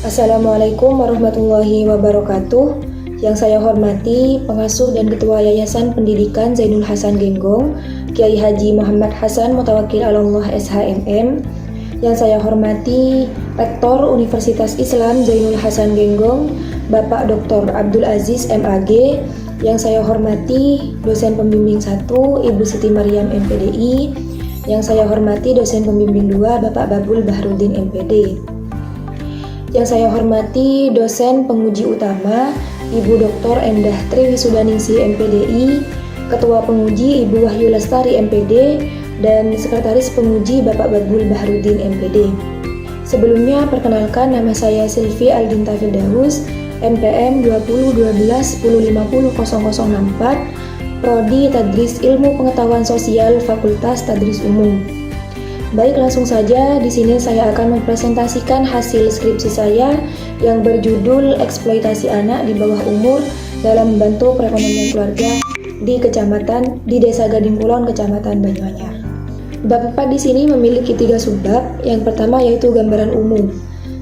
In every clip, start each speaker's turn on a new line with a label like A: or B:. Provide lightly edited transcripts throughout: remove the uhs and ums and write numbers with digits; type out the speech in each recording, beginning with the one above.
A: Assalamualaikum warahmatullahi wabarakatuh. Yang saya hormati Pengasuh dan Ketua Yayasan Pendidikan Zainul Hasan Genggong, Kiai Haji Muhammad Hasan Mutawakil Alallah SHMM. Yang saya hormati Rektor Universitas Islam Zainul Hasan Genggong, Bapak Dr. Abdul Aziz MAG. Yang saya hormati dosen pembimbing 1 Ibu Siti Maryam MPDI. Yang saya hormati dosen pembimbing 2 Bapak Babul Bahrudin MPD. Yang saya hormati dosen penguji utama Ibu Dr. Endah Triwisudaningsih MPDI, Ketua Penguji Ibu Wahyu Lestari MPD, dan Sekretaris Penguji Bapak Babul Bahrudin MPD. Sebelumnya perkenalkan, nama saya Silvi Aldinta Firdaus, NPM 2012-1050-0064, Prodi Tadris Ilmu Pengetahuan Sosial Fakultas Tadris Umum. Baik, langsung saja di sini saya akan mempresentasikan hasil skripsi saya yang berjudul Eksploitasi Anak di Bawah Umur dalam Membantu Perekonomian Keluarga di Desa Gading Kulon, Kecamatan Banyuanyar. Bab 4 di sini memiliki 3 subbab. Yang pertama yaitu gambaran umum.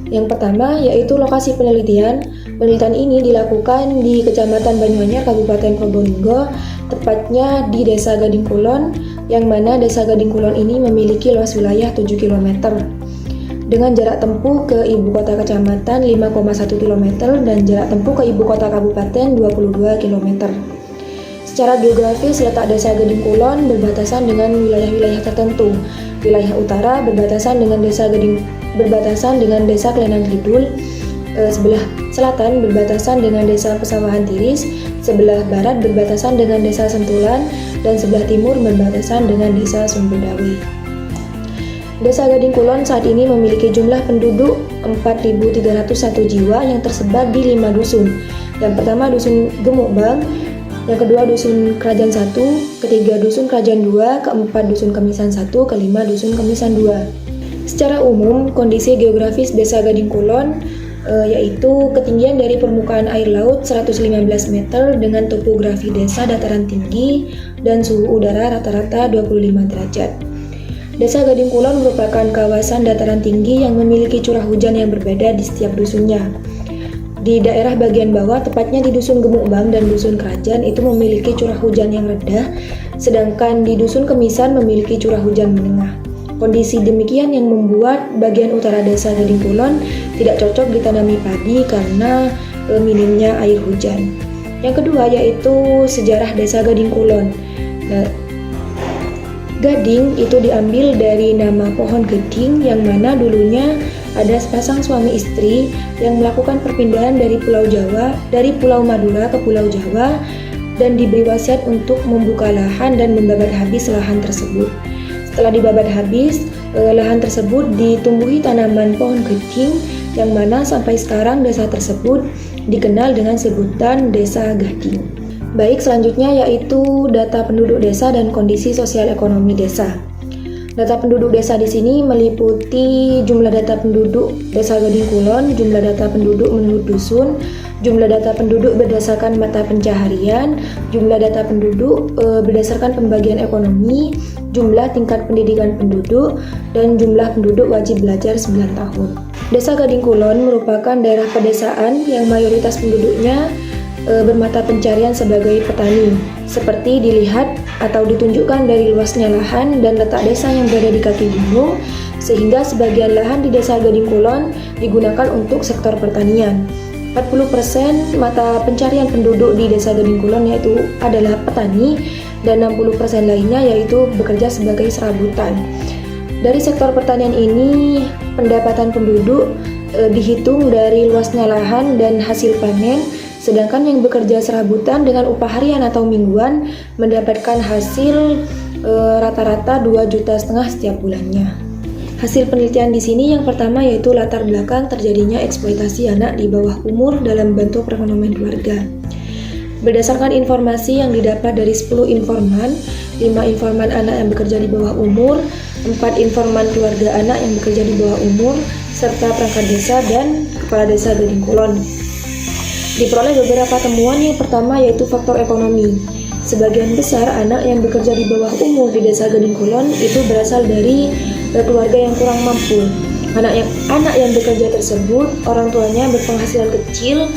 A: Yang pertama yaitu lokasi penelitian. Penelitian ini dilakukan di Kecamatan Banyuanyar, Kabupaten Probolinggo, tepatnya di Desa Gading Kulon, yang mana Desa Gading Kulon ini memiliki luas wilayah 7 km dengan jarak tempuh ke ibu kota kecamatan 5,1 km dan jarak tempuh ke ibu kota kabupaten 22 km. Secara geografis, letak Desa Gading Kulon berbatasan dengan wilayah-wilayah tertentu. Wilayah utara berbatasan dengan Desa Klenan Kidul, sebelah selatan berbatasan dengan Desa Pesawahan Tiris, sebelah barat berbatasan dengan Desa Sentulan, dan sebelah timur berbatasan dengan Desa Sumberdawi. Desa Gading Kulon saat ini memiliki jumlah penduduk 4.301 jiwa yang tersebar di 5 dusun. Yang pertama Dusun Gemukbang, yang kedua Dusun Kerajaan 1, ketiga Dusun Kerajaan 2, keempat Dusun Kemisan 1, kelima Dusun Kemisan 2. Secara umum, kondisi geografis Desa Gading Kulon yaitu ketinggian dari permukaan air laut 115 meter dengan topografi desa dataran tinggi dan suhu udara rata-rata 25 derajat. Desa Gading Kulon merupakan kawasan dataran tinggi yang memiliki curah hujan yang berbeda di setiap dusunnya. Di daerah bagian bawah, tepatnya di Dusun Gemukbang dan Dusun Kerajaan, itu memiliki curah hujan yang rendah, sedangkan di Dusun Kemisan memiliki curah hujan menengah. Kondisi demikian yang membuat bagian utara Desa Gading Kulon tidak cocok ditanami padi karena minimnya air hujan. Yang kedua yaitu sejarah Desa Gading Kulon. Gading itu diambil dari nama pohon gading yang mana dulunya ada sepasang suami istri yang melakukan perpindahan dari Pulau Madura ke Pulau Jawa dan diberi wasiat untuk membuka lahan dan membabat habis lahan tersebut. Setelah dibabat habis, lahan tersebut ditumbuhi tanaman pohon gading yang mana sampai sekarang desa tersebut dikenal dengan sebutan Desa Gading. Baik, selanjutnya yaitu data penduduk desa dan kondisi sosial ekonomi desa. Data penduduk desa di sini meliputi jumlah data penduduk Desa Gading Kulon, jumlah data penduduk menurut dusun, jumlah data penduduk berdasarkan mata pencaharian, jumlah data penduduk berdasarkan pembagian ekonomi, jumlah tingkat pendidikan penduduk, dan jumlah penduduk wajib belajar 9 tahun. Desa Gading Kulon merupakan daerah pedesaan yang mayoritas penduduknya bermata pencarian sebagai petani, seperti dilihat atau ditunjukkan dari luasnya lahan dan letak desa yang berada di kaki gunung, sehingga sebagian lahan di Desa Gading Kulon digunakan untuk sektor pertanian. 40% mata pencarian penduduk di Desa Gading Kulon yaitu adalah petani dan 60% lainnya yaitu bekerja sebagai serabutan. Dari sektor pertanian ini, pendapatan penduduk dihitung dari luasnya lahan dan hasil panen, sedangkan yang bekerja serabutan dengan upah harian atau mingguan mendapatkan hasil rata-rata 2,5 juta setiap bulannya. Hasil penelitian di sini yang pertama yaitu latar belakang terjadinya eksploitasi anak di bawah umur dalam bentuk perekonomian keluarga. Berdasarkan informasi yang didapat dari 10 informan, 5 informan anak yang bekerja di bawah umur, 4 informan keluarga anak yang bekerja di bawah umur, serta perangkat desa dan kepala desa Gading Kulon. Diperoleh beberapa temuan. Yang pertama yaitu faktor ekonomi. Sebagian besar anak yang bekerja di bawah umur di Desa Gading Kulon itu berasal dari keluarga yang kurang mampu. Anak yang bekerja tersebut orang tuanya berpenghasilan kecil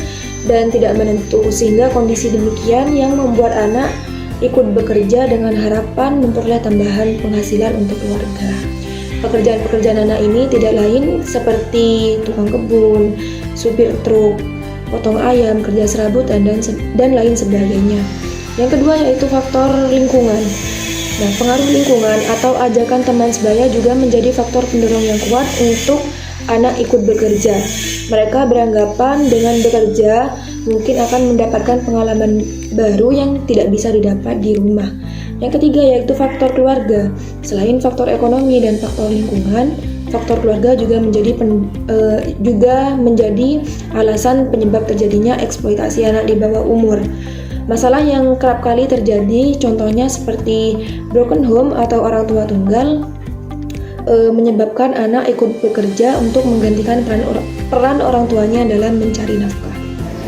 A: dan tidak menentu, sehingga kondisi demikian yang membuat anak ikut bekerja dengan harapan memperoleh tambahan penghasilan untuk keluarga. Pekerjaan-pekerjaan anak ini tidak lain seperti tukang kebun, supir truk, potong ayam, kerja serabutan, dan lain sebagainya. Yang kedua yaitu faktor lingkungan. Nah, pengaruh lingkungan atau ajakan teman sebaya juga menjadi faktor pendorong yang kuat untuk anak ikut bekerja. Mereka beranggapan dengan bekerja mungkin akan mendapatkan pengalaman baru yang tidak bisa didapat di rumah. Yang ketiga yaitu faktor keluarga. Selain faktor ekonomi dan faktor lingkungan, faktor keluarga juga menjadi alasan penyebab terjadinya eksploitasi anak di bawah umur. Masalah yang kerap kali terjadi contohnya seperti broken home atau orang tua tunggal menyebabkan anak ikut bekerja untuk menggantikan peran orang tuanya dalam mencari nafkah.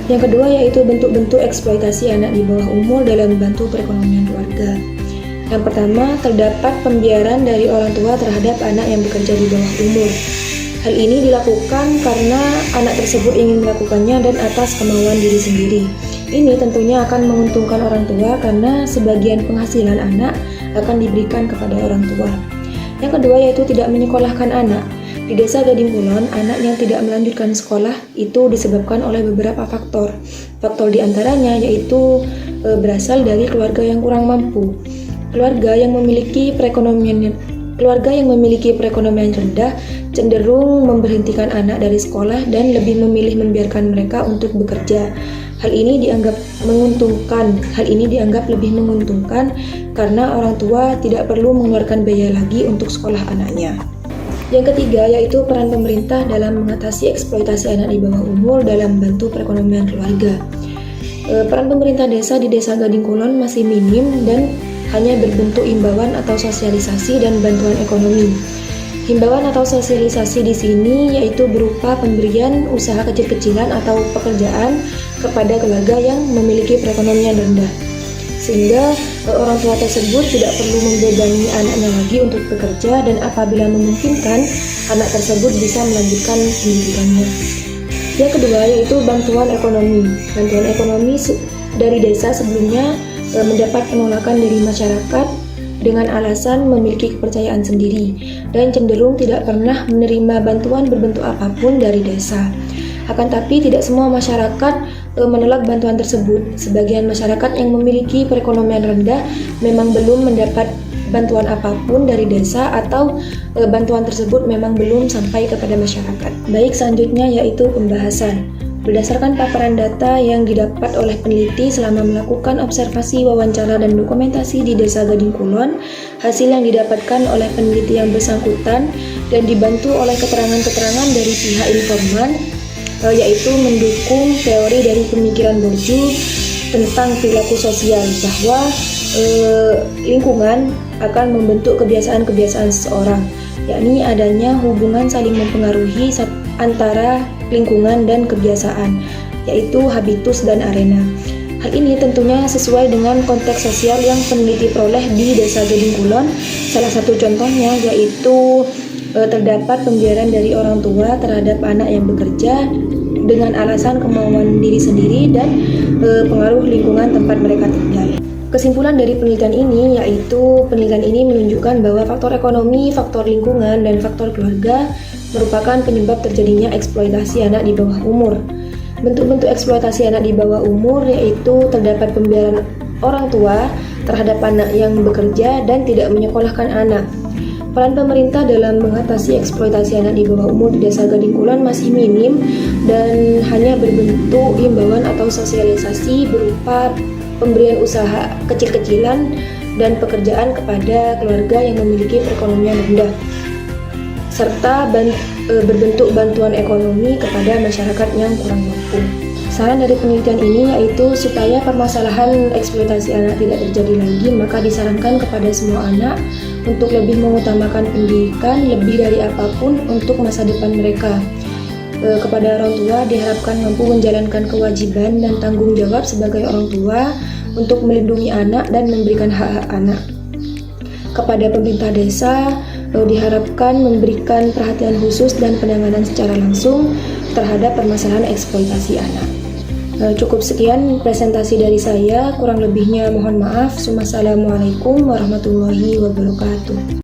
A: Yang kedua yaitu bentuk-bentuk eksploitasi anak di bawah umur dalam membantu perekonomian keluarga. Yang pertama, terdapat pembiaran dari orang tua terhadap anak yang bekerja di bawah umur. Hal ini dilakukan karena anak tersebut ingin melakukannya dan atas kemauan diri sendiri. Ini tentunya akan menguntungkan orang tua karena sebagian penghasilan anak akan diberikan kepada orang tua. Yang kedua yaitu tidak menyekolahkan anak. Di Desa Gading Kulon, anak yang tidak melanjutkan sekolah itu disebabkan oleh beberapa faktor. Faktor diantaranya yaitu berasal dari keluarga yang kurang mampu. Keluarga yang memiliki perekonomian rendah cenderung memberhentikan anak dari sekolah dan lebih memilih membiarkan mereka untuk bekerja. Hal ini dianggap lebih menguntungkan karena orang tua tidak perlu mengeluarkan biaya lagi untuk sekolah anaknya. Yang ketiga yaitu peran pemerintah dalam mengatasi eksploitasi anak di bawah umur dalam membantu perekonomian keluarga. Peran pemerintah desa di Desa Gading Kulon masih minim dan hanya berbentuk himbauan atau sosialisasi dan bantuan ekonomi. Himbauan atau sosialisasi di sini yaitu berupa pemberian usaha kecil-kecilan atau pekerjaan kepada keluarga yang memiliki perekonomian rendah, sehingga orang tua tersebut tidak perlu membebani anaknya lagi untuk bekerja dan apabila memungkinkan anak tersebut bisa melanjutkan pendidikannya. Yang kedua yaitu bantuan ekonomi. Bantuan ekonomi dari desa sebelumnya mendapat penolakan dari masyarakat dengan alasan memiliki kepercayaan sendiri dan cenderung tidak pernah menerima bantuan berbentuk apapun dari desa. Akan tapi tidak semua masyarakat menolak bantuan tersebut. Sebagian masyarakat yang memiliki perekonomian rendah memang belum mendapat bantuan apapun dari desa atau bantuan tersebut memang belum sampai kepada masyarakat. Baik, selanjutnya yaitu pembahasan. Berdasarkan paparan data yang didapat oleh peneliti selama melakukan observasi, wawancara, dan dokumentasi di Desa Gading Kulon, hasil yang didapatkan oleh peneliti yang bersangkutan dan dibantu oleh keterangan-keterangan dari pihak informan, yaitu mendukung teori dari pemikiran Bourdieu tentang perilaku sosial, bahwa lingkungan akan membentuk kebiasaan-kebiasaan seseorang, yakni adanya hubungan saling mempengaruhi antara lingkungan dan kebiasaan, yaitu habitus dan arena. Hal ini tentunya sesuai dengan konteks sosial yang peneliti peroleh di Desa Gading Kulon. Salah satu contohnya yaitu terdapat pembiaran dari orang tua terhadap anak yang bekerja dengan alasan kemauan diri sendiri dan pengaruh lingkungan tempat mereka tinggal. Kesimpulan dari penelitian ini yaitu penelitian ini menunjukkan bahwa faktor ekonomi, faktor lingkungan, dan faktor keluarga merupakan penyebab terjadinya eksploitasi anak di bawah umur. Bentuk-bentuk eksploitasi anak di bawah umur yaitu terdapat pembiaran orang tua terhadap anak yang bekerja dan tidak menyekolahkan anak. Peran pemerintah dalam mengatasi eksploitasi anak di bawah umur di Desa Gading Kulon masih minim dan hanya berbentuk himbauan atau sosialisasi berupa pemberian usaha kecil-kecilan dan pekerjaan kepada keluarga yang memiliki perekonomian rendah, serta berbentuk bantuan ekonomi kepada masyarakat yang kurang mampu. Saran dari penelitian ini yaitu supaya permasalahan eksploitasi anak tidak terjadi lagi, maka disarankan kepada semua anak untuk lebih mengutamakan pendidikan lebih dari apapun untuk masa depan mereka. Kepada orang tua diharapkan mampu menjalankan kewajiban dan tanggung jawab sebagai orang tua untuk melindungi anak dan memberikan hak-hak anak. Kepada pemerintah desa diharapkan memberikan perhatian khusus dan penanganan secara langsung terhadap permasalahan eksploitasi anak. Cukup sekian presentasi dari saya, kurang lebihnya mohon maaf. Wassalamualaikum warahmatullahi wabarakatuh.